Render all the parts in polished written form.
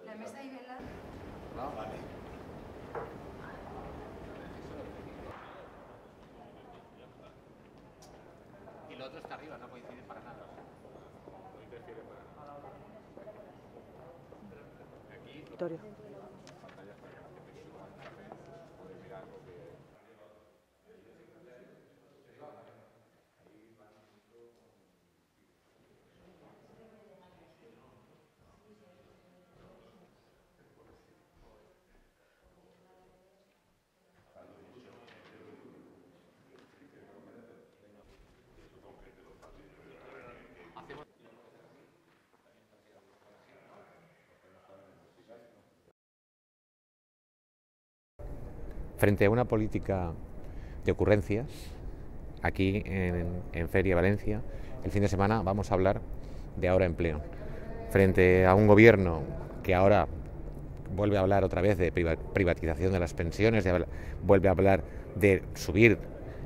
La mesa y vela. No, vale. Y lo otro está arriba, no coincide para nada. No interfiere para nada. Aquí. Victoria. Frente a una política de ocurrencias, aquí en Feria Valencia, el fin de semana vamos a hablar de Ahora Empleo. Frente a un gobierno que ahora vuelve a hablar otra vez de privatización de las pensiones, vuelve a hablar de subir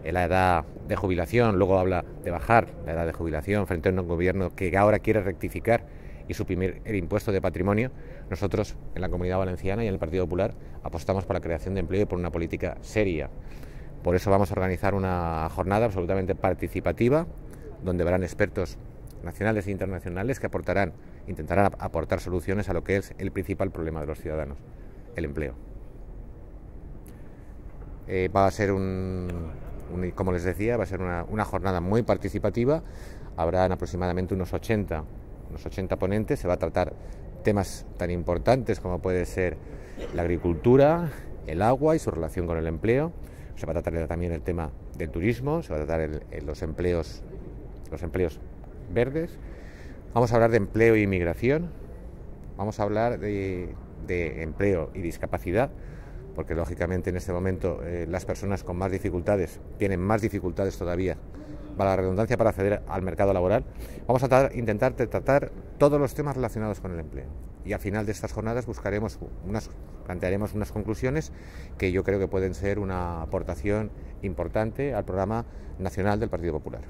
la edad de jubilación, luego habla de bajar la edad de jubilación, frente a un gobierno que ahora quiere rectificar y suprimir el impuesto de patrimonio, nosotros en la Comunidad Valenciana y en el Partido Popular apostamos por la creación de empleo y por una política seria. Por eso vamos a organizar una jornada absolutamente participativa, donde habrán expertos nacionales e internacionales que intentarán aportar soluciones a lo que es el principal problema de los ciudadanos, el empleo. Va a ser como les decía, va a ser una jornada muy participativa. Habrán aproximadamente unos 80 ponentes. Se va a tratar temas tan importantes como puede ser la agricultura, el agua y su relación con el empleo. Se va a tratar también el tema del turismo, se va a tratar los empleos verdes. Vamos a hablar de empleo e inmigración. Vamos a hablar de empleo y discapacidad, porque lógicamente en este momento las personas con más dificultades tienen más dificultades todavía, para la redundancia, para acceder al mercado laboral. Vamos a intentar tratar todos los temas relacionados con el empleo. Y al final de estas jornadas plantearemos unas conclusiones que yo creo que pueden ser una aportación importante al programa nacional del Partido Popular.